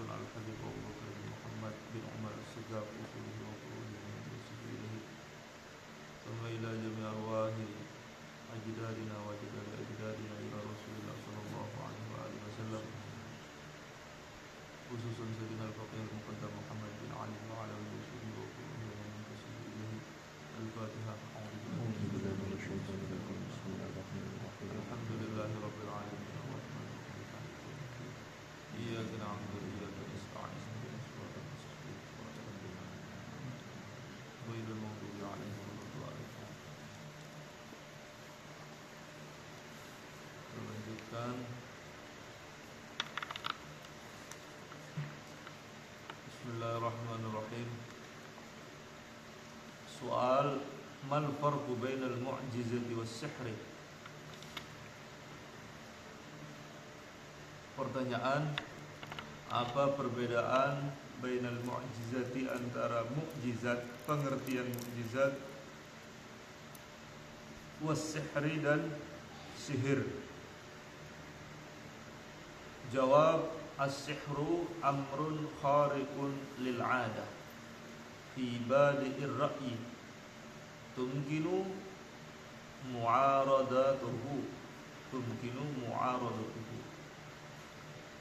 khususan Al-Habib Abu Bakar bin Muhammad bin Umar As-Segaf usulihi wa furu'ihi min usulihi thumma ila jami' arwahi ajdadina wa ajdadi ajdadina ila Rasulillah sallallahu alaihi wa alihi wasallam khususan Sayyidina Al-Faqih Al-Muqaddam Muhammad bin Ali wa ala usulihi wa furu'ihi min usulihi Al-Fatiha. Alhamdulillahi Rabbil Alamin Iyyaka na'budu wa iyyaka nasta'in ihdinas siratal mustaqim ghairil maghdubi 'alaihim waladdallin. Lanjutkan. Bismillahirrahmanirrahim. Soal mal farqu bainal mu'jizati was sihri. Pertanyaan, apa perbedaan bainal mu'jizati antara mukjizat, pengertian mukjizat, was sihri dan sihir? Jawab, as-sihru amrun khariqun lil 'adah fi badi'ir ra'yi tumkinu mu'aradatuhu.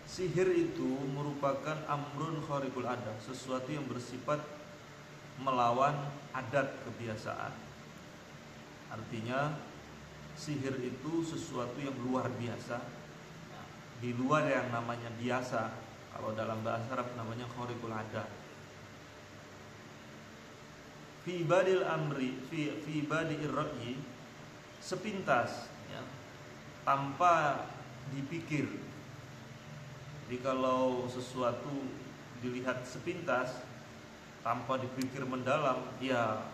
Sihir itu merupakan amrun khariqul adah, sesuatu yang bersifat melawan adat kebiasaan. Artinya sihir itu sesuatu yang luar biasa, di luar yang namanya biasa. Kalau dalam bahasa Arab namanya khariqul adah. Fi badil amri fi badi'ir ra'yi, sepintas ya, tanpa dipikir. Jadi kalau sesuatu dilihat sepintas tanpa dipikir mendalam, ya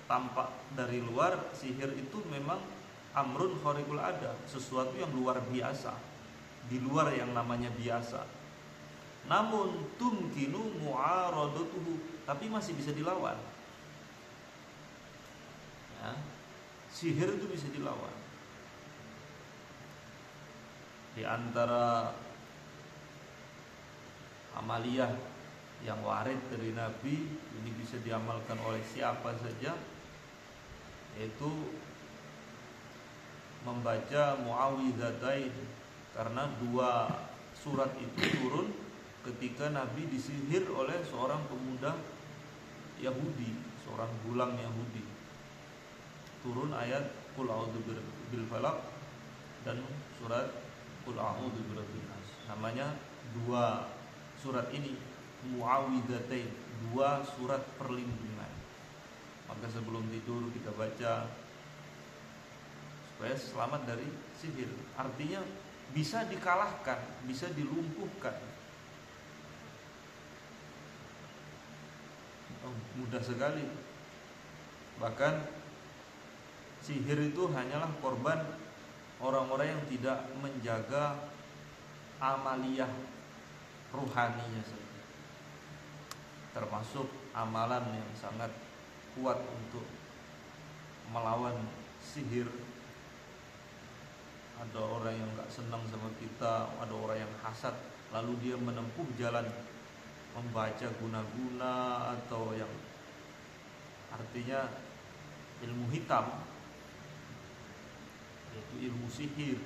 tampak dari luar sihir itu memang amrun khariqul ada, sesuatu yang luar biasa, di luar yang namanya biasa. Namun tumkinu mu'aradatuhu, tapi masih bisa dilawan. Ya, sihir itu bisa dilawan. Di antara amaliyah yang warid dari Nabi, ini bisa diamalkan oleh siapa saja, yaitu membaca muawwidzatain, karena dua surat itu turun ketika Nabi disihir oleh seorang pemuda Yahudi, seorang gulam Yahudi. Turun ayat Qul a'udzu bil falaq dan surat Qul a'udzu birabbin nas. Namanya dua surat ini muawwidzatain, dua surat perlindungan. Maka sebelum tidur kita baca supaya selamat dari sihir. Artinya bisa dikalahkan, bisa dilumpuhkan. Mudah sekali. Bahkan sihir itu hanyalah korban orang-orang yang tidak menjaga amaliyah ruhaninya saja, termasuk amalan yang sangat kuat untuk melawan sihir. Ada orang yang gak senang sama kita, ada orang yang hasad, lalu dia menempuh jalan membaca guna-guna atau yang artinya ilmu hitam, yaitu ilmu sihir.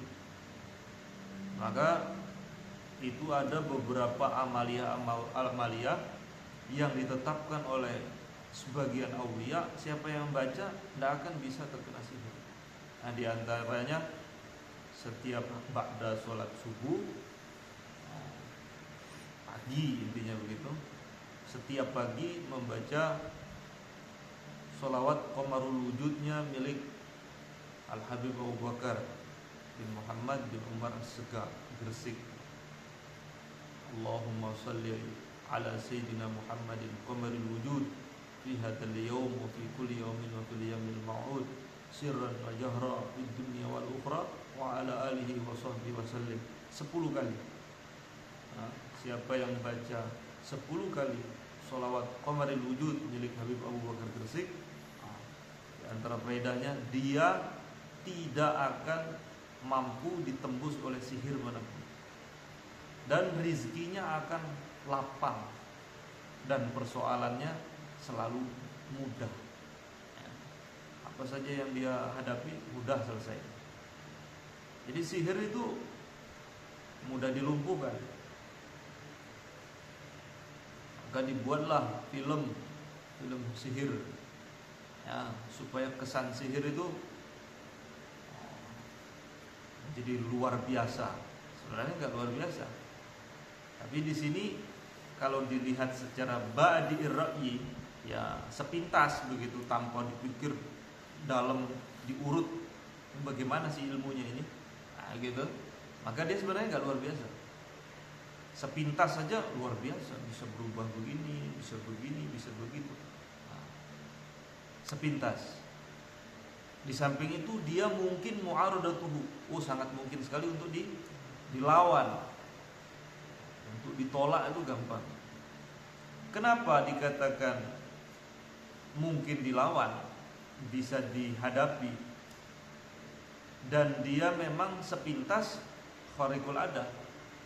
Maka itu ada beberapa amaliyah yang ditetapkan oleh sebagian aulia, siapa yang membaca tidak akan bisa terkena sihir. Nah, di antaranya setiap ba'da sholat subuh pagi, intinya begitu, setiap pagi membaca sholawat qamarul wujudnya milik Al-Habib Abu Bakar bin Muhammad bin Umar As-Segaf Gresik. Allahumma salli ala Sayyidina Muhammadin qamaril wujud fi hadzal yawm wa fi kulli yawmin wa fil yawmil ma'ud sirran wa jahra fid dunya wal ukhra wa ala alihi wa sahbihi wa sallim 10 kali. Nah, siapa yang baca 10 kali sholawat qamaril wujud milik Habib Abu Bakar Gresik, di antara faedahnya dia tidak akan mampu ditembus oleh sihir manapun. dan rizkinya akan lapang dan persoalannya selalu mudah. Apa saja yang dia hadapi mudah selesai. Jadi sihir itu mudah dilumpuhkan. Maka dibuatlah film sihir, ya, supaya kesan sihir itu jadi luar biasa. Sebenarnya nggak luar biasa. Tapi di sini kalau dilihat secara badi'ir ra'yi, ya sepintas begitu tanpa dipikir dalam, diurut bagaimana sih ilmunya ini, nah, gitu. Maka dia sebenarnya nggak luar biasa. Sepintas saja luar biasa, bisa berubah begini, bisa begini, bisa begitu. Nah, sepintas. Di samping itu dia mungkin mu'aradatuhu, sangat mungkin sekali untuk dilawan. Untuk ditolak itu gampang. Kenapa dikatakan mungkin dilawan, bisa dihadapi, dan dia memang sepintas khariqul ada?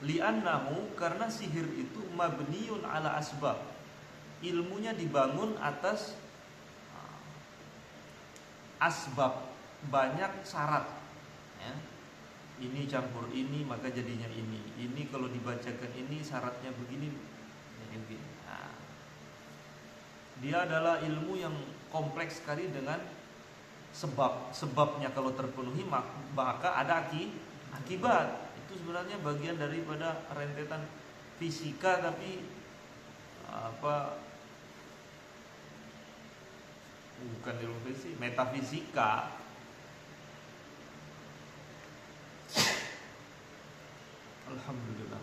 Li'annahu, karena sihir itu mabniun ala asbab, ilmunya dibangun atas asbab, banyak syarat, ya. Ini campur ini maka jadinya ini. Ini kalau dibacakan ini syaratnya begini, jadi begini. Nah, dia adalah ilmu yang kompleks sekali dengan sebabnya kalau terpenuhi maka ada akibat. Itu sebenarnya bagian daripada rentetan fisika, tapi bukan ilmu fisika, metafisika. Alhamdulillah.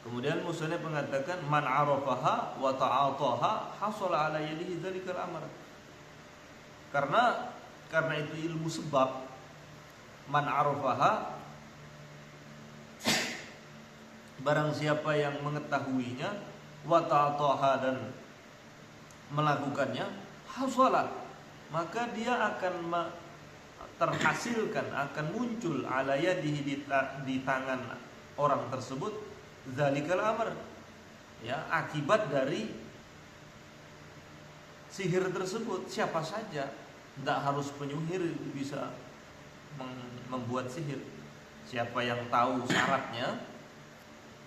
Kemudian musannif mengatakan man arafaha wa ta'ataha hasala ala yadihi dzalikal amr. Karena itu ilmu sebab, man arafaha, barang siapa yang mengetahuinya, wa ta'ataha, dan melakukannya, hasala, maka dia akan terhasilkan, akan muncul ala yadihi, di tangan orang tersebut, zalikal amr, ya, akibat dari sihir tersebut. Siapa saja, tidak harus penyihir bisa membuat sihir. Siapa yang tahu syaratnya,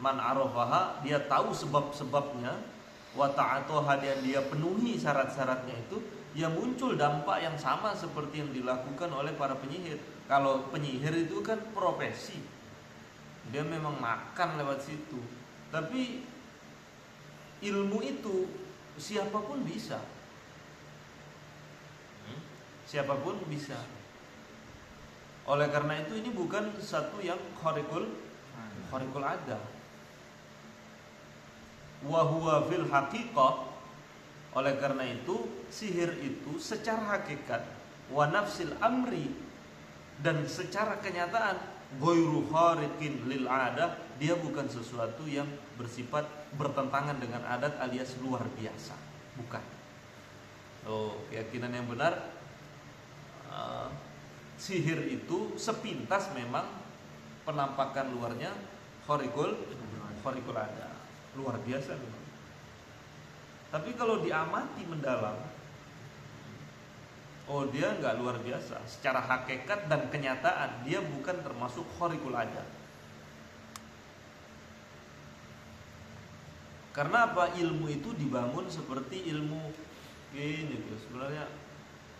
man arafaha, dia tahu sebab-sebabnya, wa ta'ataha, dia penuhi syarat-syaratnya itu, ya muncul dampak yang sama seperti yang dilakukan oleh para penyihir. Kalau penyihir itu kan profesi, dia memang makan lewat situ. Tapi ilmu itu siapapun bisa. Siapapun bisa. Oleh karena itu ini bukan satu yang khariqul ada. Wa huwa fil haqiqah, oleh karena itu sihir itu secara hakikat, wa nafsil amri, dan secara kenyataan, ghairu khariqin lil adah, dia bukan sesuatu yang bersifat bertentangan dengan adat alias luar biasa, bukan. Keyakinan yang benar, sihir itu sepintas memang penampakan luarnya khariqul ada, luar biasa memang. Tapi kalau diamati mendalam, dia nggak luar biasa. Secara hakikat dan kenyataan dia bukan termasuk khariqul ada. Karena apa? Ilmu itu dibangun seperti ilmu ini tuh. Sebenarnya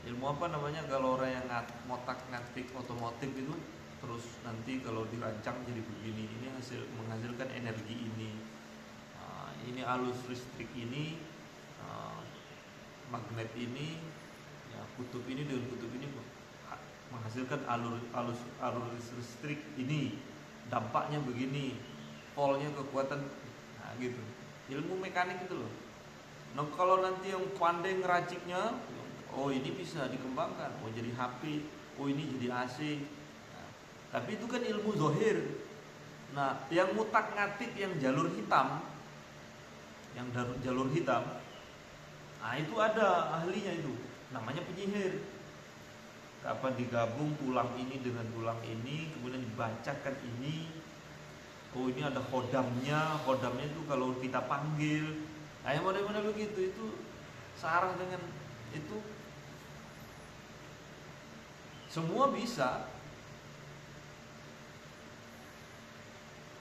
ilmu apa namanya kalau orang yang ngotak-ngatik otomotif itu, terus nanti kalau dirancang jadi begini, ini menghasilkan energi ini. Ini arus listrik ini, magnet ini, ya, kutub ini dengan kutub ini menghasilkan alur listrik ini, dampaknya begini, polnya kekuatan, nah gitu. Ilmu mekanik itu loh. Nah kalau nanti yang pandai ngeraciknya, ini bisa dikembangkan, jadi HP, ini jadi AC. Nah, tapi itu kan ilmu zahir. Nah yang ngutak-ngatik yang jalur hitam, nah itu ada ahlinya, itu namanya penyihir. digabung tulang ini dengan tulang ini, kemudian dibacakan ini. Oh ini ada khodamnya itu kalau kita panggil, nah yang model-model begitu itu searah dengan itu. Semua bisa.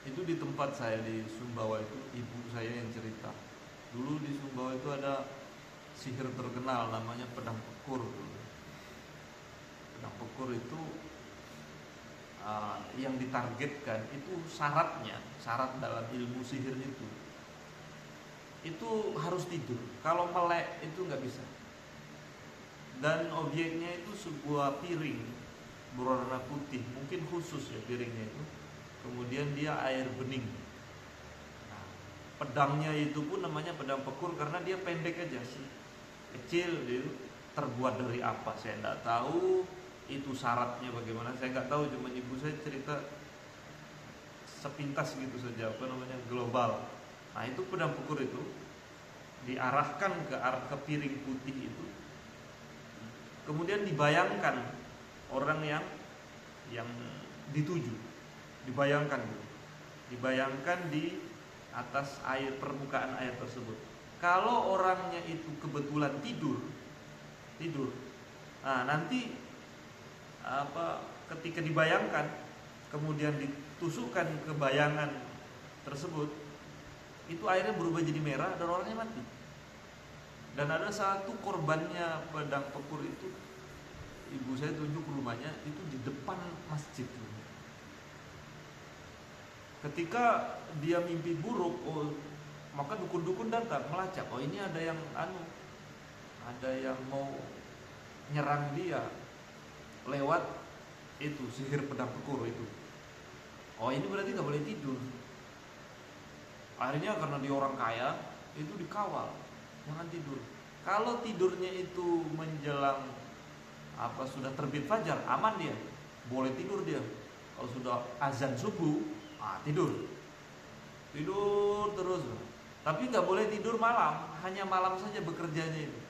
Itu di tempat saya di Sumbawa itu, ibu saya yang cerita. Dulu di Sumbawa itu ada sihir terkenal namanya pedang pekur. Pedang pekur itu yang ditargetkan itu syarat dalam ilmu sihir itu harus tidur. Kalau melek itu nggak bisa. Dan objeknya itu sebuah piring berwarna putih, mungkin khusus ya piringnya itu. Kemudian dia air bening. Nah, pedangnya itu pun namanya pedang pekur karena dia pendek aja sih, kecil. Dia terbuat dari apa saya tidak tahu, itu syaratnya bagaimana saya nggak tahu. Cuma ibu saya cerita sepintas gitu saja, global. Nah itu pedang pekur itu diarahkan ke piring putih itu, kemudian dibayangkan orang yang dituju. Dibayangkan di atas permukaan air tersebut. Kalau orangnya itu kebetulan tidur, nah nanti ketika dibayangkan kemudian ditusukkan ke bayangan tersebut, itu airnya berubah jadi merah dan orangnya mati. Dan ada satu korbannya pedang pekur itu, ibu saya tunjuk rumahnya itu di depan masjid. Ketika dia mimpi buruk, maka dukun-dukun datang melacak. Oh ini ada yang mau nyerang dia lewat itu sihir pedang pekur itu. Oh ini berarti nggak boleh tidur. Akhirnya karena dia orang kaya itu dikawal, jangan tidur. Kalau tidurnya itu menjelang sudah terbit fajar, aman dia, boleh tidur dia. Kalau sudah azan subuh, tidur terus. Tapi nggak boleh tidur malam, hanya malam saja bekerjanya itu.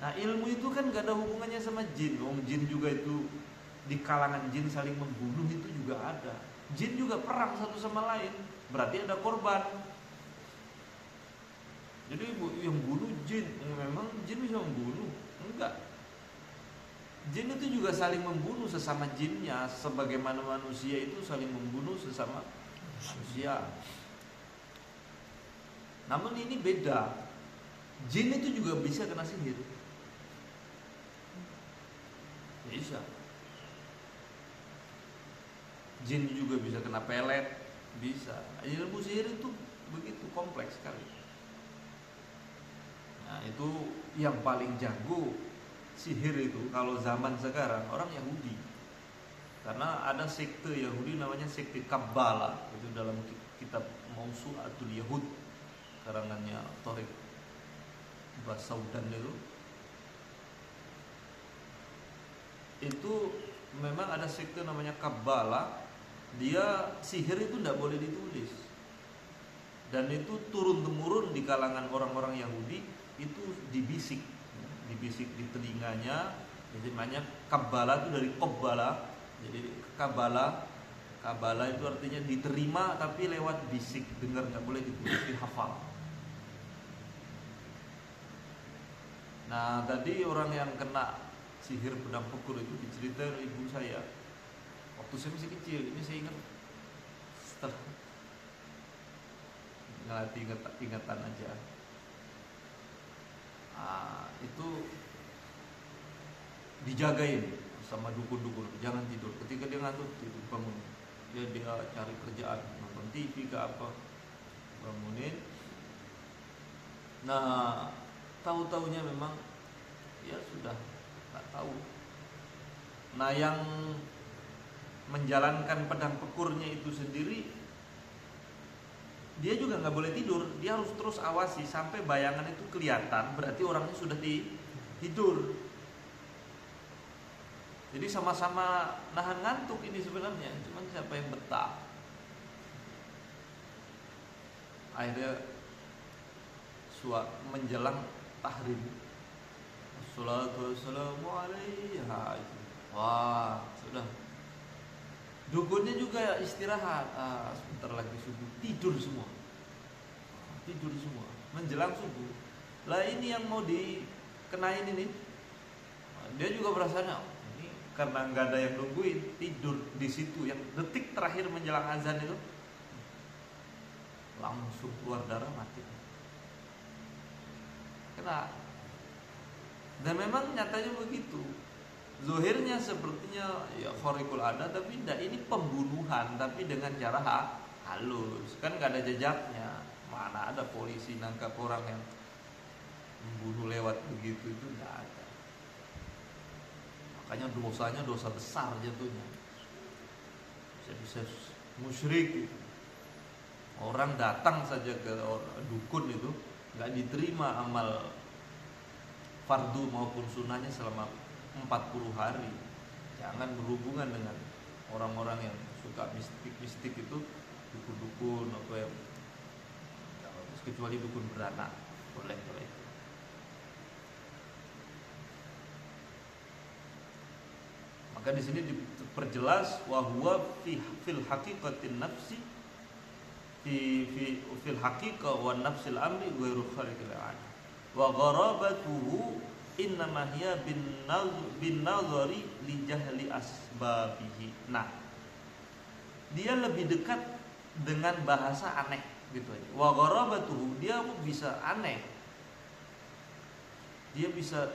Nah ilmu itu kan nggak ada hubungannya sama jin. Jin juga itu di kalangan jin saling membunuh itu juga ada. Jin juga perang satu sama lain, berarti ada korban. Jadi yang bunuh jin, memang jin bisa membunuh? Enggak. Jin itu juga saling membunuh sesama jinnya, sebagaimana manusia itu saling membunuh sesama manusia. Namun ini beda. Jin itu juga bisa kena sihir. Bisa. Jin juga bisa kena pelet, bisa. Ilmu sihir itu begitu kompleks sekali. Nah, itu yang paling jago sihir itu kalau zaman sekarang orang Yahudi. Karena ada sekte Yahudi namanya sekte Kabbala, itu dalam kitab Mausu'atul Yahud karangannya Tariq Basaudan itu memang ada sekte namanya Kabbala. Dia sihir itu tidak boleh ditulis, dan itu turun temurun di kalangan orang-orang Yahudi. Itu dibisik di telinganya. Jadi namanya Kabbala itu dari Qabbala. Jadi Kabbala itu artinya diterima tapi lewat bisik, dengar, nggak boleh ditulis, dihafal. Nah tadi orang yang kena sihir pedang pekur itu diceritain ibu saya waktu saya masih kecil. Ini saya ingat setelah ngelatih ingatan aja. Itu dijagain sama dukun-dukun, jangan tidur. Ketika dia ngantuk, tidur, bangun. Dia cari kerjaan, nonton TV ke apa, bangunin. Nah, tahu-taunya memang ya sudah nggak tahu. Nah, yang menjalankan pedang pekurnya itu sendiri, dia juga nggak boleh tidur. Dia harus terus awasi sampai bayangan itu kelihatan, berarti orangnya sudah tidur. Jadi sama-sama nahan ngantuk ini sebenarnya, cuman siapa yang betah. Akhirnya menjelang tahrim, Assalatu wassalamu alaiha. Wah, sudah. Dukunnya juga istirahat. Sebentar lagi subuh, tidur semua. Tidur semua menjelang subuh. Lah ini yang mau dikenain ini. Dia juga perasaannya ini karena nggak ada yang nungguin, tidur di situ yang detik terakhir menjelang azan itu langsung keluar darah, mati. Kena. Dan memang nyatanya begitu. Zohirnya sepertinya ya khariqul ada, tapi tidak, ini pembunuhan tapi dengan cara halus. Kan nggak ada jejaknya. Mana ada polisi nangkap orang yang membunuh lewat begitu, itu nggak ada. Makanya dosanya dosa besar jatuhnya. Bisa musyrik gitu. Orang datang saja ke dukun itu nggak diterima amal fardu maupun sunnahnya selama 40 hari. Jangan berhubungan dengan orang-orang yang suka mistik-mistik itu, dukun-dukun atau yang kecuali dukun beranak, boleh. Maka di sini diperjelas wahwa fil haqiqatin nafsi fil haqiqah wa nafsil amri ghairu khariqil 'ada. Wa gharabatuhu innama hiya bin nazari li jahli asbabihi. Nah, dia lebih dekat dengan bahasa aneh gitu aja. Wa gharabatuhu, dia bisa aneh. Dia bisa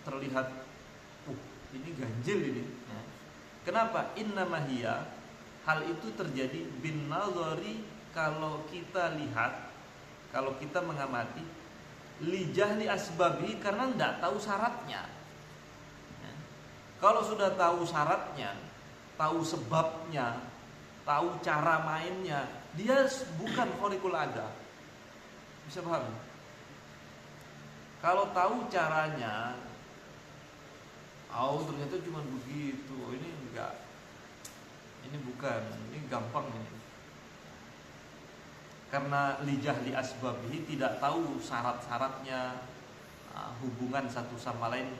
terlihat ini ganjil ini. Kenapa? Innama hiya, hal itu terjadi bin nazari, kalau kita lihat, kalau kita mengamati, li jahli asbabi, karena tidak tahu syaratnya. Kalau sudah tahu syaratnya, tahu sebabnya, tahu cara mainnya, dia bukan khariqul ada. Bisa paham? Kalau tahu caranya, ternyata cuma begitu, ini enggak, ini bukan, ini gampang ini. Karena lijah li asbabihi, tidak tahu syarat-syaratnya, hubungan satu sama lain,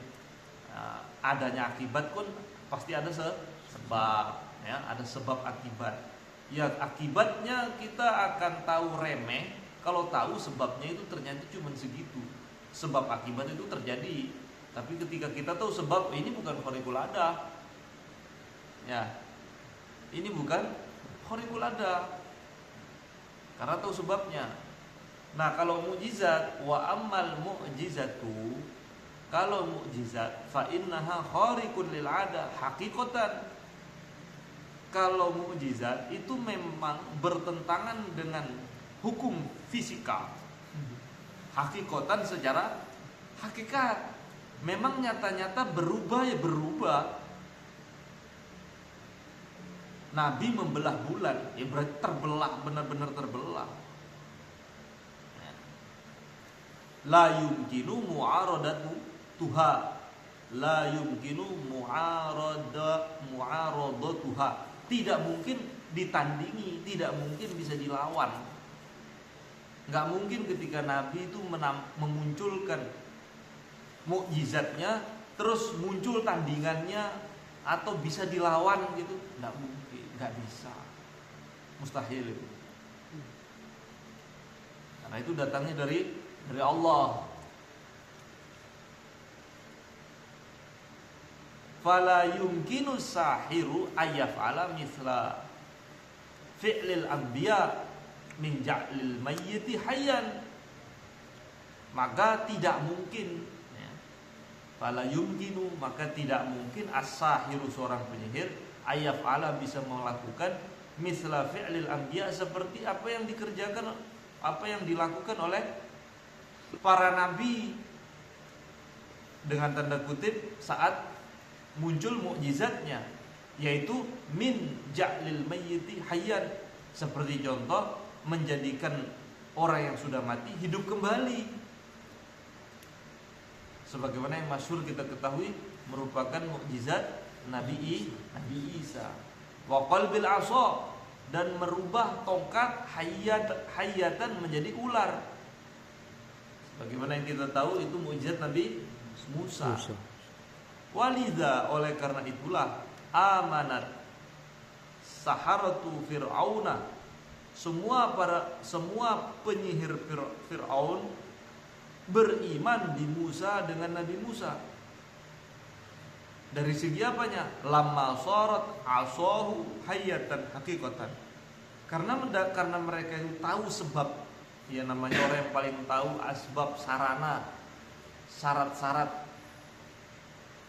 adanya akibat pun pasti ada sebab, ya, ada sebab akibat. Ya, akibatnya kita akan tahu remeh kalau tahu sebabnya itu ternyata cuma segitu. Sebab akibat itu terjadi. Tapi ketika kita tahu sebab, ini bukan khariqul ada. Ya. Ini bukan khariqul ada. Karena tahu sebabnya. Nah, kalau mukjizat, wa ammal mu'jizatu, kalau mukjizat fa innaha khariqun lil 'ada haqiqatan. Kalau mukjizat itu memang bertentangan dengan hukum fisika. Hakikatan secara hakikat. Memang nyata-nyata berubah ya berubah. Nabi membelah bulan, ya berarti terbelah, benar-benar terbelah. La yumkinu mu'aradatu tuha, la yumkinu mu'aradatuha. Tidak mungkin ditandingi, tidak mungkin bisa dilawan. Nggak mungkin ketika Nabi itu memunculkan mukjizatnya terus muncul tandingannya atau bisa dilawan gitu, nggak mungkin, nggak bisa, mustahil itu. Karena itu datangnya dari Allah. Fala yumkinu sahiru ayyaf'ala mithla fi'lil anbiya min ja'lil mayyiti hayyan. Maka tidak mungkin, fala yumkinu, maka tidak mungkin as-sahiru, seorang penyihir, ayyaf'ala, bisa melakukan mithla fi'lil anbiya, seperti apa yang dikerjakan, apa yang dilakukan oleh para nabi, dengan tanda kutip, saat muncul mukjizatnya, yaitu min ja'lil mayyiti hayyan, seperti contoh menjadikan orang yang sudah mati hidup kembali, sebagaimana yang masyhur kita ketahui merupakan mukjizat Nabi Isa. Wa qalbil 'asa, dan merubah tongkat hayatan menjadi ular. Sebagaimana yang kita tahu itu mukjizat Nabi Musa. Walidha, oleh karena itulah amanat saharatu fir'auna, semua penyihir Fir'aun beriman di Musa dengan Nabi Musa. Dari segi apanya? Lamma sarat asahu hayatan hakikatan. Karena mereka itu tahu sebab, ya namanya orang yang paling tahu asbab sarana, syarat-syarat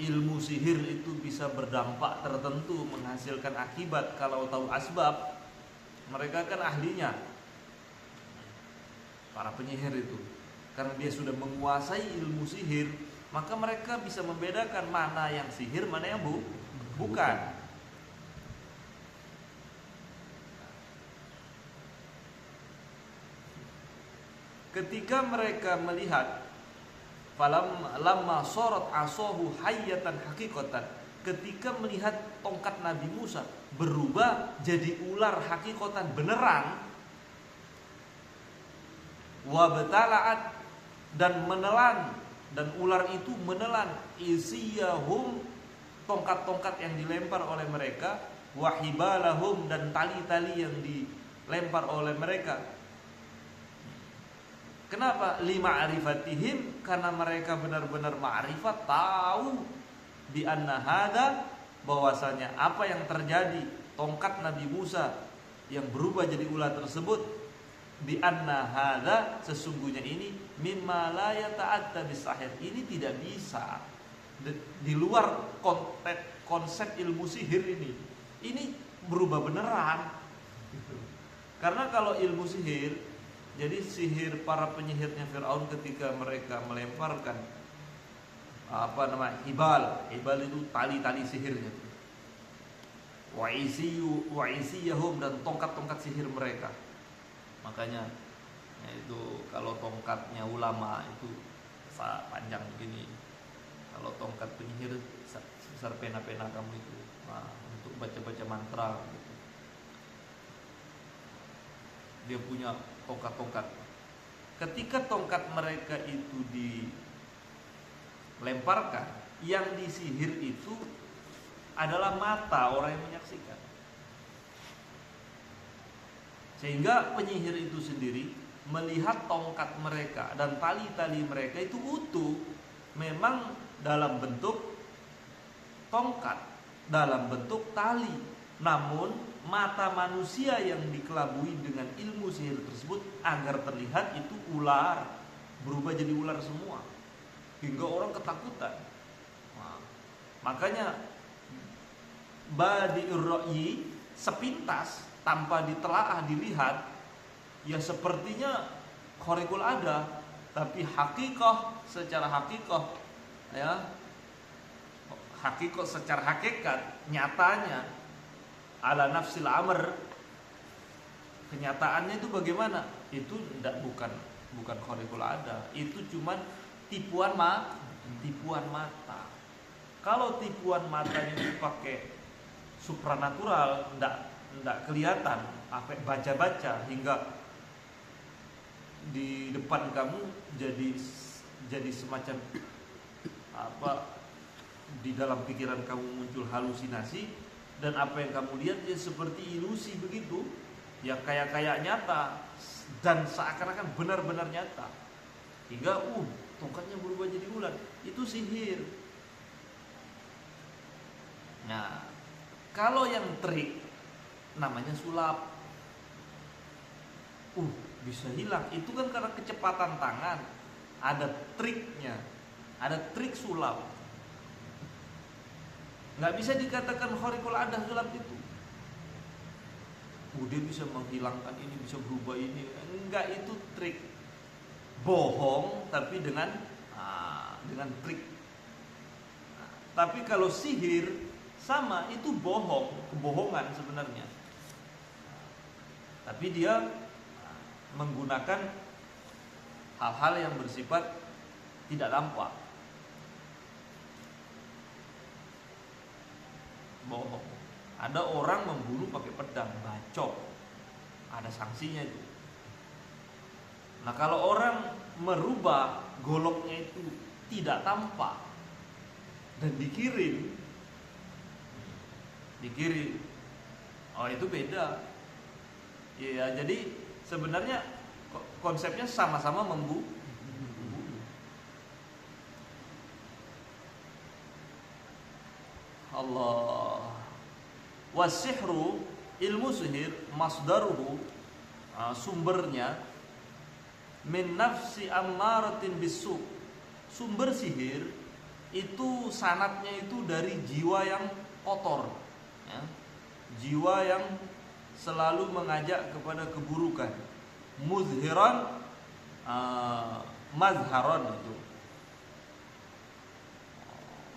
ilmu sihir itu bisa berdampak tertentu, menghasilkan akibat. Kalau tahu asbab, mereka kan ahlinya, para penyihir itu. Karena dia sudah menguasai ilmu sihir, maka mereka bisa membedakan mana yang sihir, mana yang bukan. Ketika mereka melihat lamma sarat asahu hayyatan hakikatan, ketika melihat tongkat Nabi Musa berubah jadi ular hakikatan beneran, wa batala'at, dan menelan, dan ular itu menelan isiyahum, tongkat-tongkat yang dilempar oleh mereka, wahibalahum, dan tali-tali yang dilempar oleh mereka. Kenapa? Lima arifatihim, karena mereka benar-benar ma'rifat, tahu bi anna hada, bahwasanya apa yang terjadi tongkat Nabi Musa yang berubah jadi ular tersebut, bi anna hada, sesungguhnya ini mimma la yata'atta bisahir, ini tidak bisa di luar konsep ilmu sihir ini berubah beneran. Karena kalau ilmu sihir, jadi sihir para penyihirnya Fir'aun ketika mereka melemparkan hibal itu tali-tali sihirnya, wa isiyahum, dan tongkat-tongkat sihir mereka. Makanya itu kalau tongkatnya ulama itu panjang begini, kalau tongkat penyihir sebesar pena-pena kamu itu, untuk baca-baca mantra gitu. Dia punya tongkat-tongkat. Ketika tongkat mereka itu dilemparkan, yang disihir itu adalah mata orang yang menyaksikan. Sehingga penyihir itu sendiri melihat tongkat mereka dan tali-tali mereka itu utuh, memang dalam bentuk tongkat, dalam bentuk tali. Namun mata manusia yang dikelabui dengan ilmu sihir tersebut agar terlihat itu ular, berubah jadi ular semua, hingga orang ketakutan. Makanya badi'ur ra'yi, sepintas tanpa ditelaah dilihat, ya sepertinya khariqul ada, tapi secara hakikah, ya hakikah secara hakikat, nyatanya ala nafsil amr, kenyataannya itu bagaimana? Itu bukan khariqul ada, itu cuman tipuan mata. Kalau tipuan matanya itu pakai supranatural, enggak kelihatan, apa baca-baca hingga di depan kamu jadi semacam di dalam pikiran kamu muncul halusinasi, dan apa yang kamu lihat ya seperti ilusi begitu, ya kayak nyata dan seakan-akan benar-benar nyata, hingga tongkatnya berubah jadi ular, itu sihir. Nah, kalau yang trik namanya sulap, bisa hilang. Itu kan karena kecepatan tangan, ada triknya, ada trik sulap. Nggak bisa dikatakan khariqul adah sulap itu. Dia bisa menghilangkan ini, bisa berubah ini. Enggak, itu trik. Bohong tapi dengan trik. Tapi kalau sihir sama, itu kebohongan sebenarnya. Tapi dia menggunakan hal-hal yang bersifat tidak nampak. Bohong. Ada orang membunuh pakai pedang, bacok, ada sanksinya itu. Nah, kalau orang merubah goloknya itu tidak tampak dan dikirim. Oh, itu beda. Ya, jadi sebenarnya konsepnya sama-sama membunuh. Allah. Wasihru, ilmu sihir, masdaruhu, sumbernya min nafsi ammaratin bisu. Sumber sihir itu sanatnya itu dari jiwa yang kotor, ya. Jiwa yang selalu mengajak kepada keburukan. Muzhiran, mazharon itu.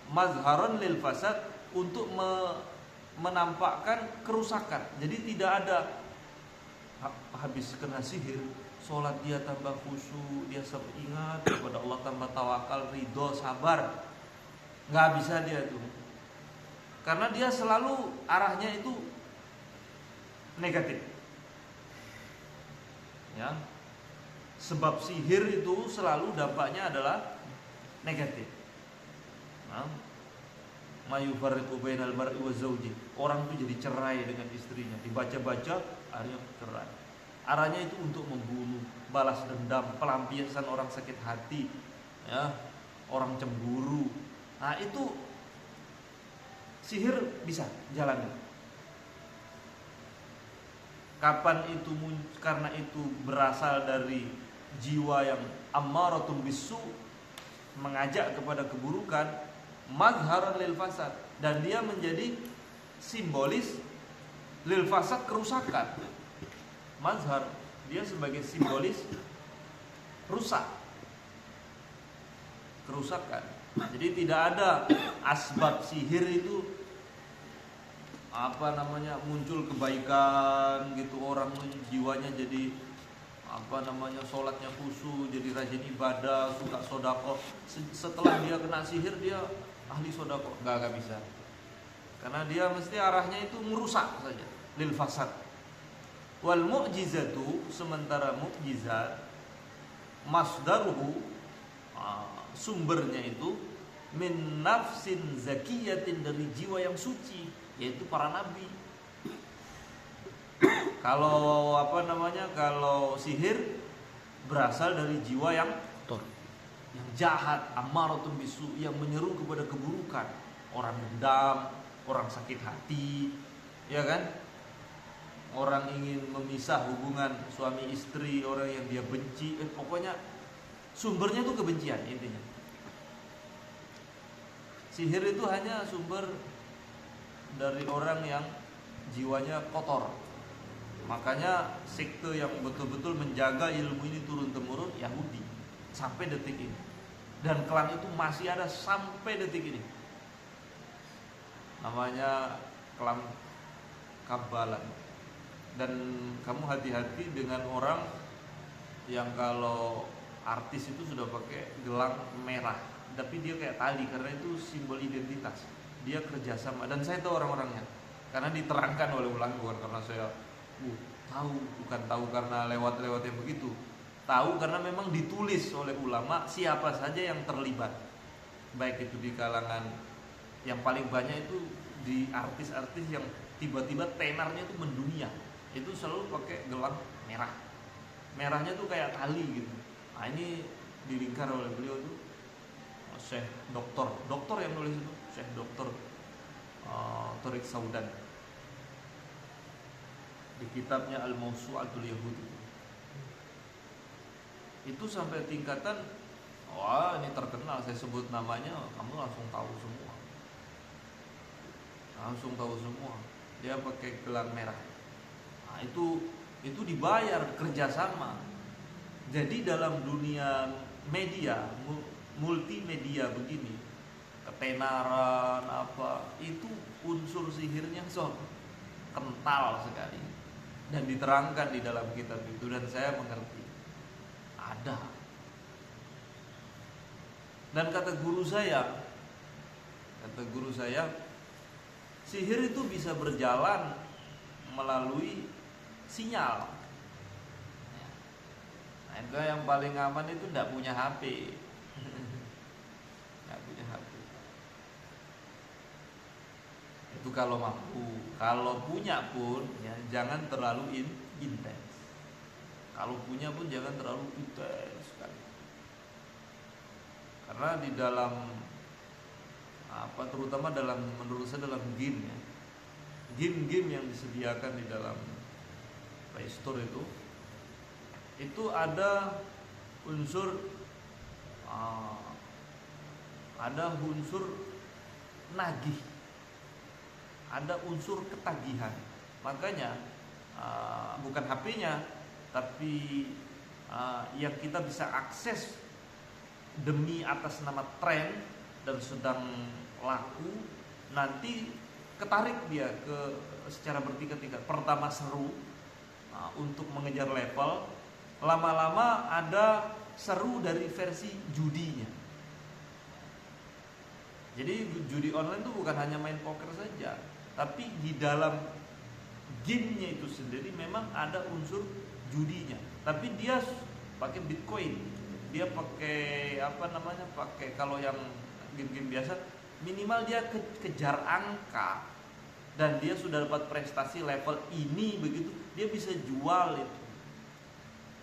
Mazharon lil fasad, untuk menampakkan kerusakan. Jadi tidak ada habis kena sihir, sholat dia tambah khusyuk, dia ingat kepada Allah, tambah tawakal, ridho, sabar. Nggak bisa dia tuh, karena dia selalu arahnya itu negatif. Ya, sebab sihir itu selalu dampaknya adalah negatif. Mayufarriqu bainal mar'i wa zawji. Orang itu jadi cerai dengan istrinya, dibaca-baca akhirnya cerai. Arahnya itu untuk membunuh, balas dendam, pelampiasan orang sakit hati, ya, orang cemburu. Nah, itu sihir bisa jalan. Kapan itu? Karena itu berasal dari jiwa yang ammaratun bisu, mengajak kepada keburukan, mazharan lil fasad, dan dia menjadi simbolis lil fasad, kerusakan. Mazhar, dia sebagai simbolis rusak, kerusakan. Jadi tidak ada asbab sihir itu muncul kebaikan gitu, orang jiwanya jadi sholatnya khusyuk, jadi rajin ibadah, suka sodako. Setelah dia kena sihir dia ahli sodako, nggak bisa, karena dia mesti arahnya itu merusak saja, lil fasad. Wal mu'jizatu, sementara mukjizat, masdaruhu, sumbernya itu min nafsin zakiyatin, dari jiwa yang suci, yaitu para nabi. Kalau kalau sihir berasal dari jiwa yang kotor, yang jahat, ammaratun bisu, yang menyeru kepada keburukan, orang dendam, orang sakit hati, ya kan? Orang ingin memisah hubungan suami istri, orang yang dia benci, pokoknya sumbernya itu kebencian intinya. Sihir itu hanya sumber dari orang yang jiwanya kotor. Makanya sekte yang betul-betul menjaga ilmu ini turun temurun Yahudi sampai detik ini, dan klan itu masih ada sampai detik ini. Namanya klan Kabalan. Dan kamu hati-hati dengan orang yang kalau artis itu sudah pakai gelang merah, tapi dia kayak tali, karena itu simbol identitas. Dia kerjasama, dan saya tahu orang-orangnya karena diterangkan oleh ulama, bukan karena saya bukan tahu karena lewat-lewat yang begitu. Tahu karena memang ditulis oleh ulama siapa saja yang terlibat, baik itu di kalangan yang paling banyak itu di artis-artis yang tiba-tiba tenarnya itu mendunia, itu selalu pakai gelang merah. Merahnya tuh kayak tali gitu. Nah, ini dilingkar oleh beliau tuh Syekh doktor yang nulis itu, Syekh Doktor Tariq Saudan, di kitabnya Al-Mawsu'atul Yahudi. Itu sampai tingkatan, wah ini terkenal, saya sebut namanya, kamu langsung tahu semua. Dia pakai gelang merah. Nah, itu dibayar, kerjasama. Jadi dalam dunia media, multimedia begini, ketenaran itu unsur sihirnya kental sekali, dan diterangkan di dalam kitab itu, dan saya mengerti ada. Dan kata guru saya, sihir itu bisa berjalan melalui sinyal. Nah, yang paling aman itu tidak punya HP. Itu kalau mampu. Kalau punya pun ya jangan terlalu intens. Kalau punya pun jangan terlalu intens sekali. Karena di dalam terutama dalam, menurut saya dalam game ya, game-game yang disediakan di dalam Play Store itu ada unsur nagih, ada unsur ketagihan. Makanya bukan HP-nya, tapi yang kita bisa akses demi atas nama tren dan sedang laku, nanti ketarik dia ke secara bertingkat-tingkat. Pertama seru untuk mengejar level, lama-lama ada seru dari versi judinya. Jadi judi online itu bukan hanya main poker saja, tapi di dalam gamenya itu sendiri memang ada unsur judinya. Tapi dia pakai Bitcoin, dia pakai pakai, kalau yang game-game biasa minimal dia kejar angka dan dia sudah dapat prestasi level ini, begitu dia bisa jual itu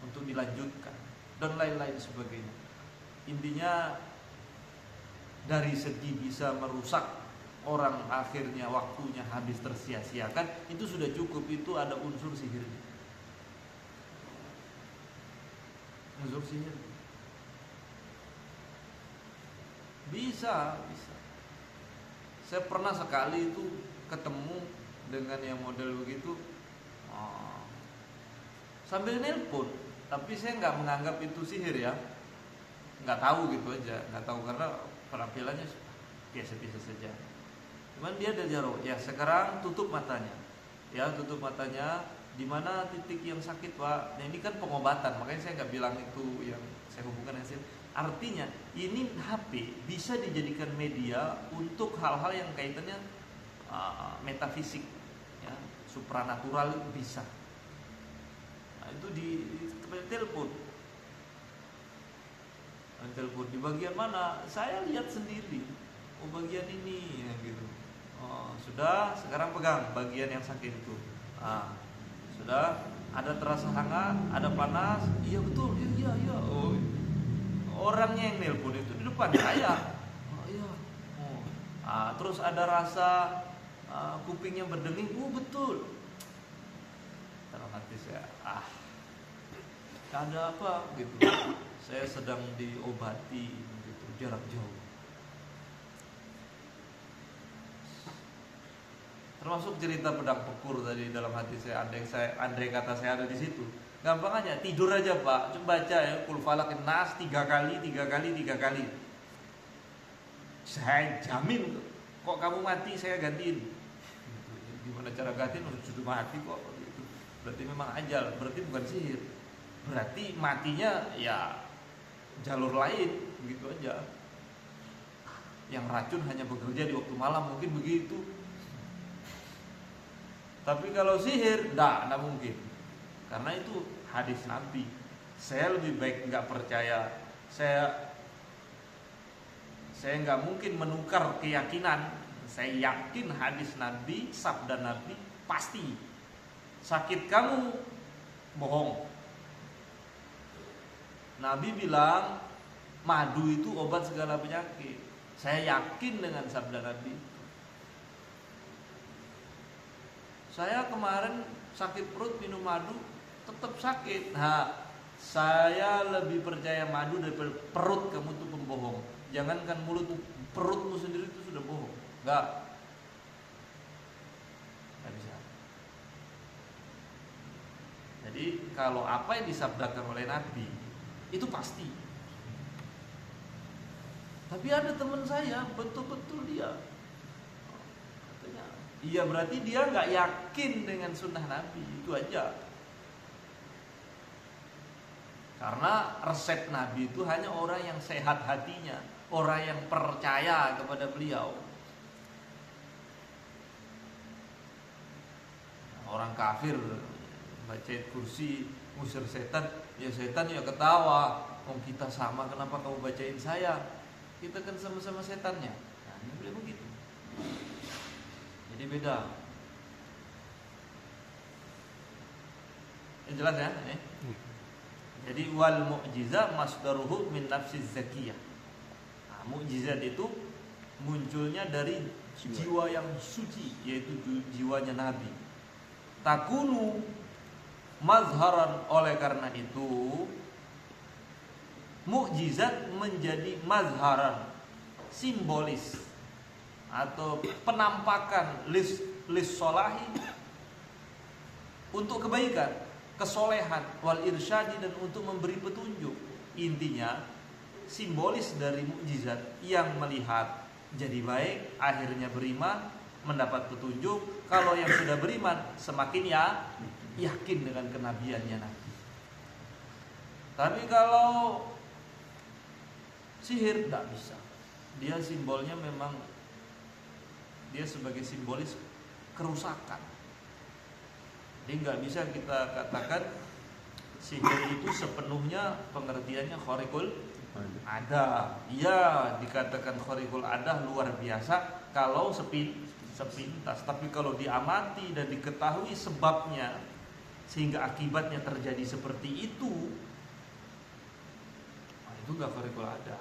untuk dilanjutkan dan lain-lain sebagainya. Intinya dari segi bisa merusak orang, akhirnya waktunya habis tersia-siakan, itu sudah cukup. Itu ada unsur sihirnya. Unsur sihir bisa. Saya pernah sekali itu ketemu dengan yang model begitu, sambil nelpon, tapi saya nggak menganggap itu sihir ya, nggak tahu gitu aja, nggak tahu karena penampilannya biasa-biasa saja. Cuman dia ada jaro, ya sekarang tutup matanya, di mana titik yang sakit Pak. Nah ini kan pengobatan, makanya saya nggak bilang itu yang saya hubungkan dengan sihir. Artinya ini HP bisa dijadikan media untuk hal-hal yang kaitannya metafisik, ya, supranatural bisa. Nah, itu di telepon di bagian mana? Saya lihat sendiri. Oh bagian ini, ya, gitu. Oh, sudah, sekarang pegang bagian yang sakit itu. Sudah, ada terasa hangat, ada panas. Iya betul, iya. Oh, orangnya yang nelpon itu di depan saya. Oh iya. Terus ada rasa kupingnya berdenging. Oh betul. Dalam hati saya, ada apa gitu. Saya sedang diobati gitu, jarak jauh. Termasuk cerita pedang pekur tadi dalam hati saya. Andai kata saya ada di situ, gampang aja, tidur aja Pak, coba baca ya Qul Falaq Nas 3 kali. Saya jamin kok kamu mati saya gantiin. Gimana cara gantiin? Sudah mati kok. Gitu. Berarti memang ajal, berarti bukan sihir. Berarti matinya ya jalur lain, begitu aja. Yang racun hanya bekerja di waktu malam, mungkin begitu. Tapi kalau sihir, enggak mungkin. Karena itu hadis Nabi. Saya lebih baik nggak percaya. Saya nggak mungkin menukar keyakinan. Saya yakin hadis Nabi, sabda Nabi pasti. Sakit kamu bohong. Nabi bilang madu itu obat segala penyakit. Saya yakin dengan sabda Nabi. Saya kemarin sakit perut minum madu tetap sakit. Nah, saya lebih percaya madu daripada perut kamu itu pembohong. Jangankan mulut, perutmu sendiri itu sudah bohong. Enggak bisa. Jadi kalau apa yang disabdakan oleh Nabi itu pasti. Tapi ada teman saya betul-betul dia katanya, iya berarti dia nggak yakin dengan sunnah Nabi, itu aja. Karena resep Nabi itu hanya orang yang sehat hatinya, orang yang percaya kepada beliau. Orang kafir baca kursi ngusir setan, ya setan ya ketawa. Oh kita sama, kenapa kamu bacain saya? Kita kan sama-sama setannya. Nah ini boleh begitu. Jadi Ini beda. Ini jelas ya? Ini. Jadi wal mu'jizah masdaruhu min nafsiz zakiyah. Nah, mukjizat itu munculnya dari jiwa yang suci, yaitu jiwanya Nabi. Takunu mazharan, oleh karena itu mukjizat menjadi mazharan, simbolis atau penampakan lis solahi, untuk kebaikan, kesolehan, wal irsyadi, dan untuk memberi petunjuk. Intinya simbolis dari mukjizat yang melihat jadi baik, akhirnya beriman, mendapat petunjuk. Kalau yang sudah beriman semakin yakin dengan kenabiannya Nabi. Tapi kalau sihir tidak bisa. Dia simbolnya memang, dia sebagai simbolis kerusakan. Jadi nggak bisa kita katakan sihir itu sepenuhnya pengertiannya khariqul ada. Iya, dikatakan khariqul ada luar biasa kalau sepintas. Tapi kalau diamati dan diketahui sebabnya sehingga akibatnya terjadi seperti itu, itu nggak khariqul ada.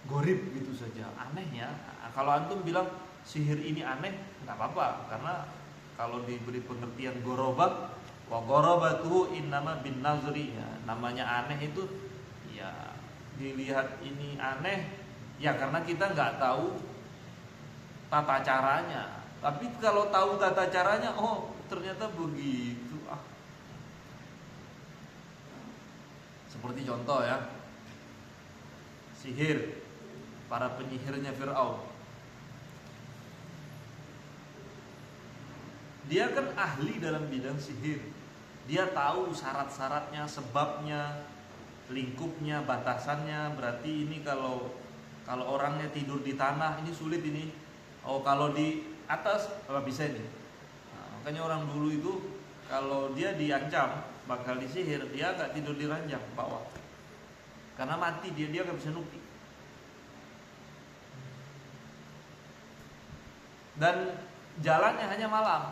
Gorib gitu saja, aneh ya. Nah, kalau antum bilang sihir ini aneh, nggak apa-apa, karena kalau diberi pengertian gorobah, wa gorobatuhu innama bin nazri, ya, namanya aneh itu ya dilihat ini aneh ya karena kita nggak tahu tata caranya. Tapi kalau tahu tata caranya, oh ternyata begitu. Seperti contoh ya, sihir para penyihirnya Fir'aun. Dia kan ahli dalam bidang sihir. Dia tahu syarat-syaratnya, sebabnya, lingkupnya, batasannya. Berarti ini kalau orangnya tidur di tanah ini sulit ini. Oh, kalau di atas apa bisa ini. Nah, makanya orang dulu itu kalau dia diancam bakal disihir, dia nggak tidur di ranjang bawah. Karena mati dia nggak bisa nuki. Dan jalannya hanya malam.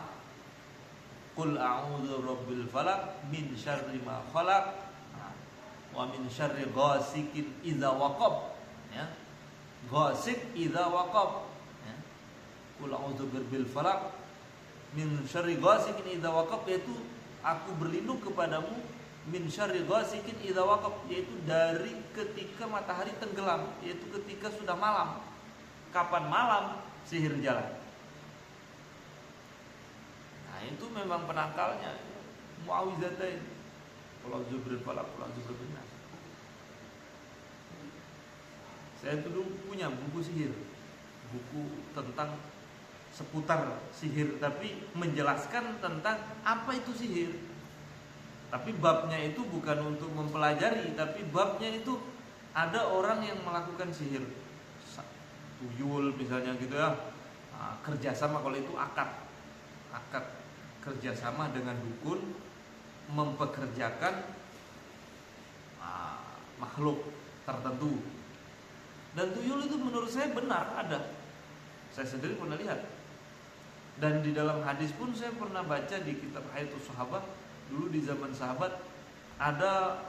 Qul a'udzu birabbil falaq min syarri ma khalaq wa min syarri ghasikin idza waqab. Ya. Ghasik idza waqab. Ya. Qul a'udzu birabbil falaq min syarri ghasikin idza waqab, yaitu aku berlindung kepadamu min syarri ghasikin idza waqab, yaitu dari ketika matahari tenggelam, yaitu ketika sudah malam. Kapan malam sihir jalan. Itu memang penangkalnya muawizatain, qul a'udzu birabbil falaq, qul a'udzu birabbin nas. Saya dulu punya buku sihir, buku tentang seputar sihir, tapi menjelaskan tentang apa itu sihir. Tapi babnya itu bukan untuk mempelajari, tapi babnya itu ada orang yang melakukan sihir, tuyul misalnya gitu ya, kerjasama, kalau itu akad kerjasama dengan dukun mempekerjakan makhluk tertentu. Dan tuyul itu menurut saya benar ada. Saya sendiri pernah lihat. Dan di dalam hadis pun saya pernah baca di kitab Hayatus Sahabat. Dulu di zaman sahabat ada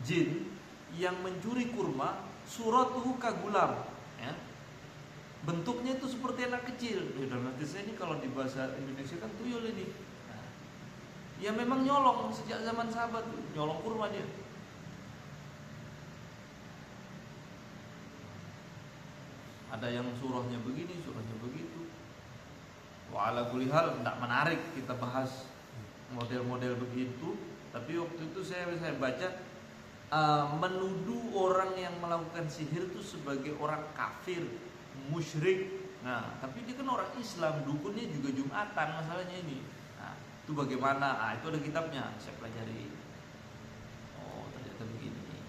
jin yang mencuri kurma, suratuhu kagulam, ya. Bentuknya itu seperti anak kecil. Dalam hati saya ini kalau di bahasa Indonesia kan tuyul ini. Nah, ya memang nyolong sejak zaman sahabat, nyolong kurma dia. Ada yang surahnya begini, surahnya begitu. Wa ala kulli hal tidak menarik kita bahas model-model begitu. Tapi waktu itu saya baca menuduh orang yang melakukan sihir itu sebagai orang kafir, musyrik. Nah, tapi dia kan orang Islam, dukunnya juga Jumatan masalahnya ini. Nah, itu bagaimana? Itu ada kitabnya, saya pelajari. Oh, ternyata begini.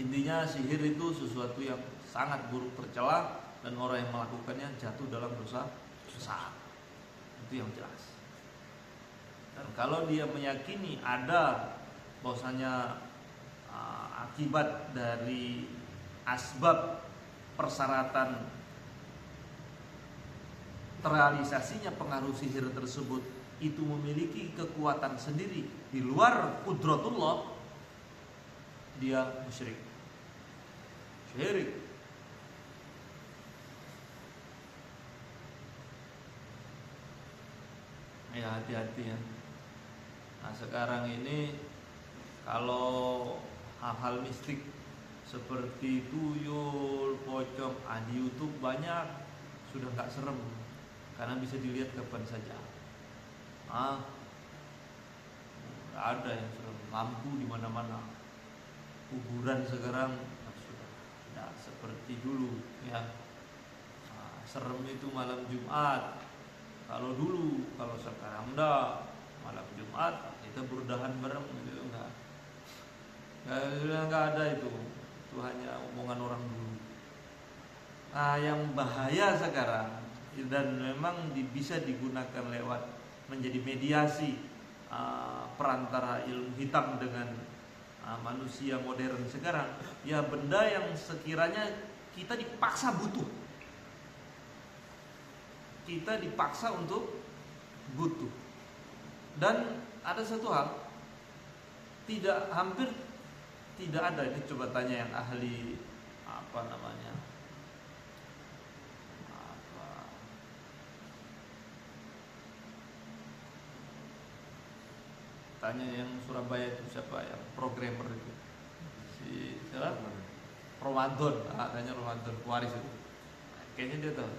Intinya sihir itu sesuatu yang sangat buruk, tercela, dan orang yang melakukannya jatuh dalam dosa besar. Itu yang jelas. Dan kalau dia meyakini ada bahwasanya akibat dari asbab persyaratan terrealisasinya pengaruh sihir tersebut itu memiliki kekuatan sendiri di luar qudratullah, dia musyrik. Syirik. Ya hati-hati ya. Nah sekarang ini kalau hal-hal mistik seperti tuyul, pocong, di YouTube banyak, sudah nggak serem karena bisa dilihat kapan saja. Nggak ada yang serem, lampu di mana-mana, kuburan sekarang sudah tidak seperti dulu ya. Serem itu malam Jumat. Kalau dulu, kalau sekarang enggak, malam Jumat kita berdahan bareng gitu enggak. Enggak ada itu hanya omongan orang dulu. Nah, yang bahaya sekarang dan memang bisa digunakan lewat menjadi mediasi perantara ilmu hitam dengan manusia modern sekarang, ya benda yang sekiranya kita dipaksa butuh. Kita dipaksa untuk butuh. Dan ada satu hal, hampir tidak ada, ini coba tanya yang ahli tanya yang Surabaya itu siapa, yang programmer itu, siapa? Ramadan, tanya Ramadan Kuaris itu, kayaknya dia tahu.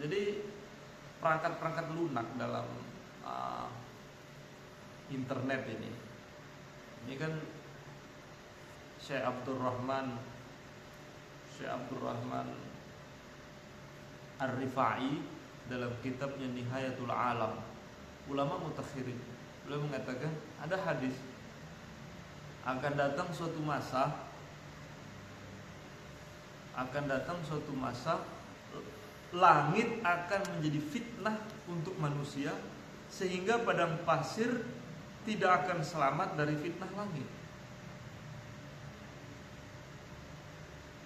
Jadi perangkat-perangkat lunak dalam internet ini kan Syekh Abdurrahman Ar-Rifai dalam kitabnya Nihayatul Alam, ulama mutakhirin, beliau mengatakan ada hadis akan datang suatu masa langit akan menjadi fitnah untuk manusia sehingga padang pasir tidak akan selamat dari fitnah langit.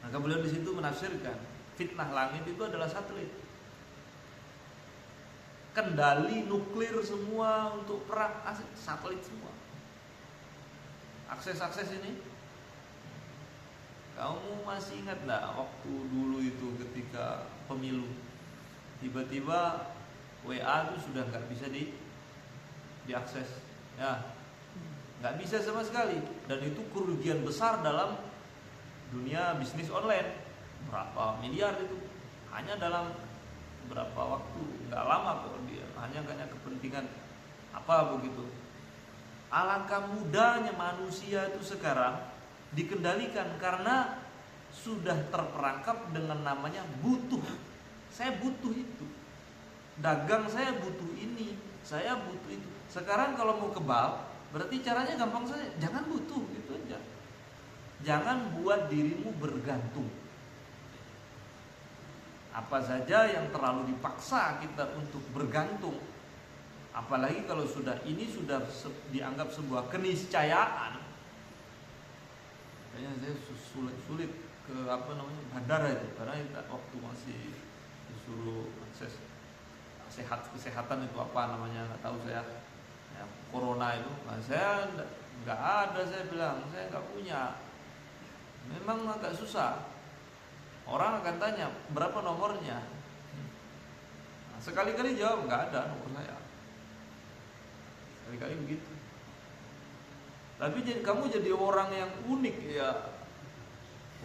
Maka beliau di situ menafsirkan fitnah langit itu adalah satelit, kendali nuklir semua untuk perang, satelit semua. Akses ini, kamu masih ingat nggak waktu dulu itu ketika pemilu, tiba-tiba WA itu sudah nggak bisa diakses, ya, nggak bisa sama sekali, dan itu kerugian besar dalam dunia bisnis online, berapa miliar itu hanya dalam berapa waktu, nggak lama kok dia, hanya kepentingan apa begitu. Alangkah mudahnya manusia itu sekarang dikendalikan karena sudah terperangkap dengan namanya butuh. Saya butuh itu, dagang saya butuh ini, saya butuh itu. Sekarang kalau mau kebal, berarti caranya gampang saja, jangan butuh gitu aja. Jangan buat dirimu bergantung. Apa saja yang terlalu dipaksa kita untuk bergantung, apalagi kalau ini sudah dianggap sebuah keniscayaan. Kayaknya saya sulit ke bandara itu, karena waktu masih disuruh akses kesehatan itu nggak tahu saya, ya, corona itu, nah, saya nggak ada, saya bilang saya nggak punya, memang agak susah. Orang akan tanya berapa nomornya, nah, sekali-kali jawab nggak ada nomor saya, sekali-kali begitu. Tapi kamu jadi orang yang unik ya,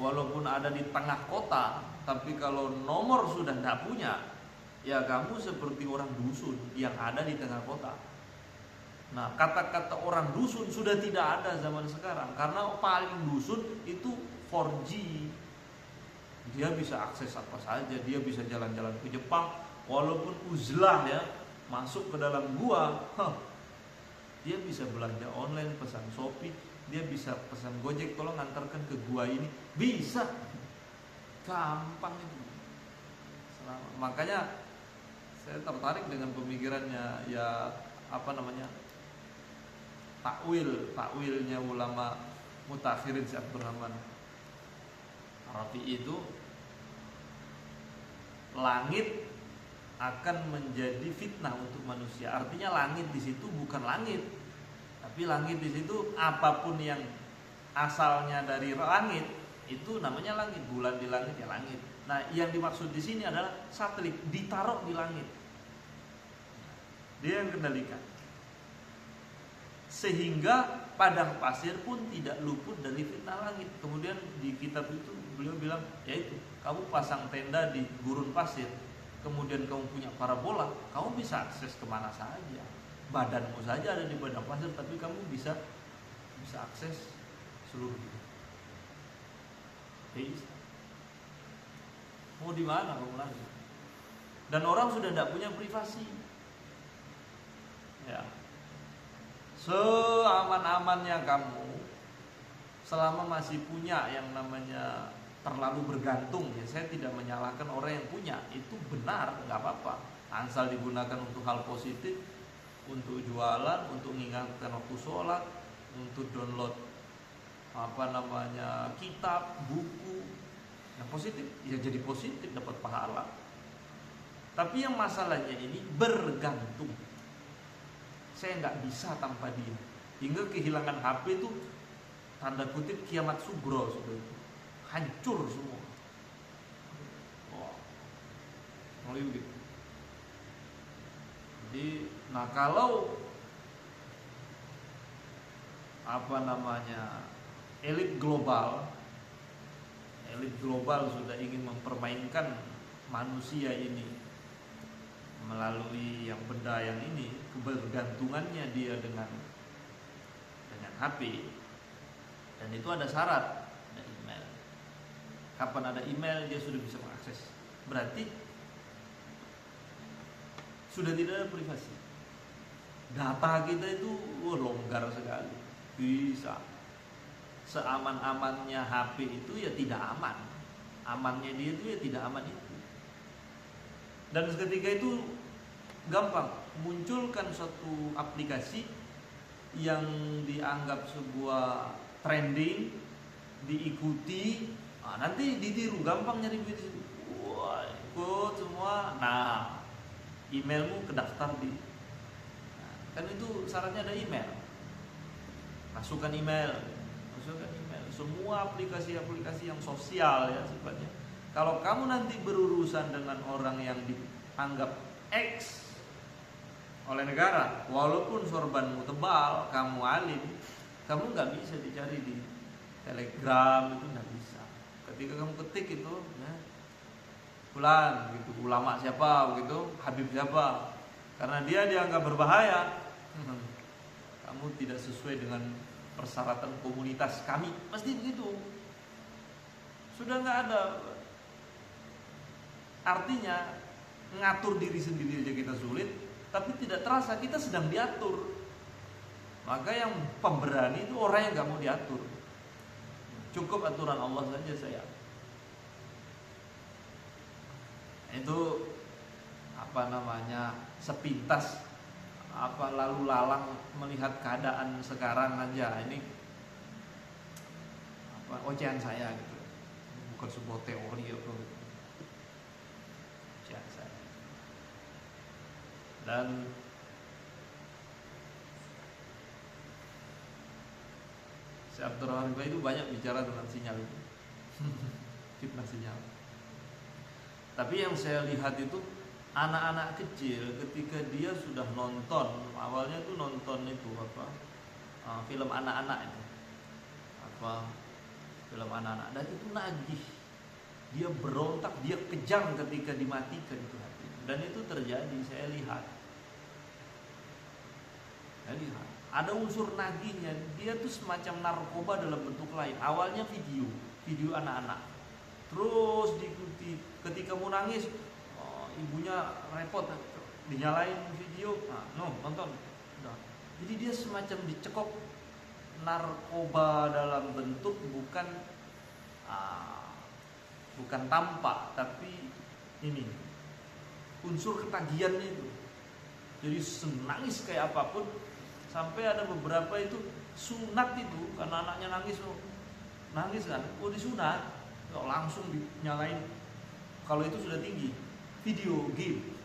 walaupun ada di tengah kota, tapi kalau nomor sudah tidak punya, ya kamu seperti orang dusun yang ada di tengah kota. Nah, kata-kata orang dusun sudah tidak ada zaman sekarang, karena paling dusun itu 4G. Dia bisa akses apa saja, dia bisa jalan-jalan ke Jepang, walaupun uzlah ya, masuk ke dalam gua, dia bisa belanja online, pesan Shopee, dia bisa pesan Gojek, tolong antarkan ke gua ini, bisa, gampang itu. Makanya saya tertarik dengan pemikirannya, ya takwilnya ulama mutakhirin si Abdurrahman Rafi itu, langit akan menjadi fitnah untuk manusia. Artinya langit di situ bukan langit, tapi langit di situ apapun yang asalnya dari langit itu namanya langit. Bulan di langit ya langit. Nah, yang dimaksud di sini adalah satelit ditaruh di langit. Dia yang kendalikan. Sehingga padang pasir pun tidak luput dari fitnah langit. Kemudian di kitab itu beliau bilang, yaitu kamu pasang tenda di gurun pasir, kemudian kamu punya parabola, kamu bisa akses kemana saja. Badanmu saja ada di padang pasir, tapi kamu bisa akses seluruh dunia. Bisa. Mau di mana kamu lagi? Dan orang sudah tidak punya privasi. Ya. Seaman-amannya kamu, selama masih punya yang namanya terlalu bergantung, ya saya tidak menyalahkan orang yang punya, itu benar, nggak apa-apa, asal digunakan untuk hal positif, untuk jualan, untuk mengingatkan waktu sholat, untuk download kitab, buku yang positif, ya jadi positif, dapat pahala. Tapi yang masalahnya ini bergantung. Saya nggak bisa tanpa dia, hingga kehilangan HP itu tanda kutip kiamat sugro, sudah itu hancur semua. Mulai begitu. Jadi, nah kalau elit global sudah ingin mempermainkan manusia ini melalui yang benda yang ini, kebergantungannya dia dengan HP, dan itu ada syarat, ada email. Kapan ada email dia sudah bisa mengakses, berarti sudah tidak ada privasi. Data kita itu longgar sekali, bisa seaman-amannya HP itu ya tidak aman, amannya dia itu ya tidak aman itu. Dan seketika itu gampang munculkan suatu aplikasi yang dianggap sebuah trending, diikuti, nanti ditiru, gampang nyari duit. Wah, ikut semua. Nah, emailmu kedaftar kan itu syaratnya ada email. Masukkan email. Semua aplikasi-aplikasi yang sosial ya sifatnya. Kalau kamu nanti berurusan dengan orang yang dianggap X oleh negara, walaupun sorbanmu tebal, kamu alim, kamu nggak bisa dicari di Telegram, itu nggak bisa. Ketika kamu ketik itu, ya, fulan, gitu, ulama siapa, begitu, Habib siapa, karena dia dianggap berbahaya, kamu tidak sesuai dengan persyaratan komunitas kami, pasti begitu. Sudah nggak ada. Artinya ngatur diri sendiri aja kita sulit, tapi tidak terasa kita sedang diatur. Maka yang pemberani itu orang yang gak mau diatur. Cukup aturan Allah saja saya. Itu sepintas lalu lalang melihat keadaan sekarang aja. Ini ocehan saya gitu. Bukan sebuah teori atau dan si Abdurrahman itu banyak bicara tentang sinyal itu. Fitnah sinyal. Tapi yang saya lihat itu anak-anak kecil ketika dia sudah nonton, awalnya itu nonton itu film anak-anak itu. Film anak-anak, dan itu nagih. Dia berontak, dia kejang ketika dimatikan itu hati. Dan itu terjadi, saya lihat. Ada unsur nagihnya. Dia tuh semacam narkoba dalam bentuk lain. Awalnya video anak-anak. Terus diikuti. Ketika mau nangis, ibunya repot, dinyalain video. Nonton. Udah. Jadi dia semacam dicekok narkoba dalam bentuk bukan tampak, tapi ini unsur ketagihan itu. Jadi senangis kayak apapun, sampai ada beberapa itu sunat itu karena anaknya nangis kan, disunat, langsung dinyalain. Kalau itu sudah tinggi, video game,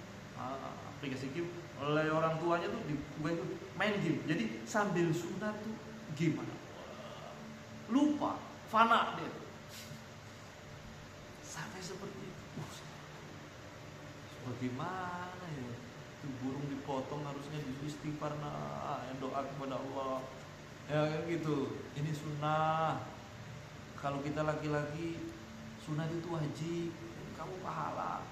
aplikasi game oleh orang tuanya tuh main game. Jadi sambil sunat tuh game, lupa, fana dia. Sampai seperti itu. Bagaimana ya? Itu burung dipotong harusnya istighfar, doa kepada Allah. Ya kan gitu. Ini sunnah. Kalau kita laki-laki, sunnah itu wajib. Kamu pahala.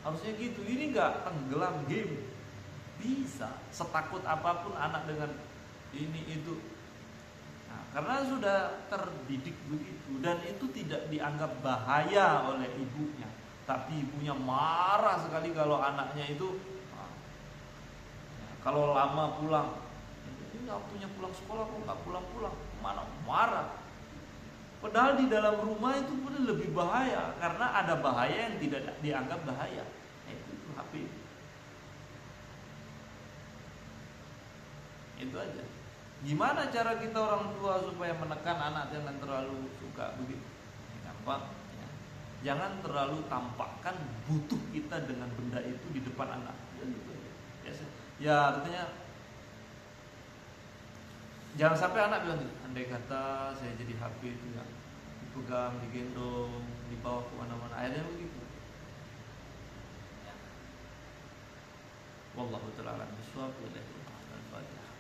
Harusnya gitu. Ini enggak tenggelam game. Bisa. Setakut apapun anak dengan ini itu. Nah, karena sudah terdidik begitu dan itu tidak dianggap bahaya oleh ibunya. Tapi ibunya marah sekali kalau anaknya itu kalau lama pulang. Ini waktunya pulang sekolah kok nggak pulang-pulang. Mana marah. Padahal di dalam rumah itu pun lebih bahaya karena ada bahaya yang tidak dianggap bahaya. Itu HP. Itu aja. Gimana cara kita orang tua supaya menekan anak jangan terlalu suka begitu? Gampang. Ya. Jangan terlalu tampakkan butuh kita dengan benda itu di depan anak. Ya artinya jangan sampai anak bilang, andai kata saya jadi HP itu ya dipegang, digendong, dibawa ke mana-mana, akhirnya begitu. Wallahu ta'ala a'lam bishawab. Al-Fatihah.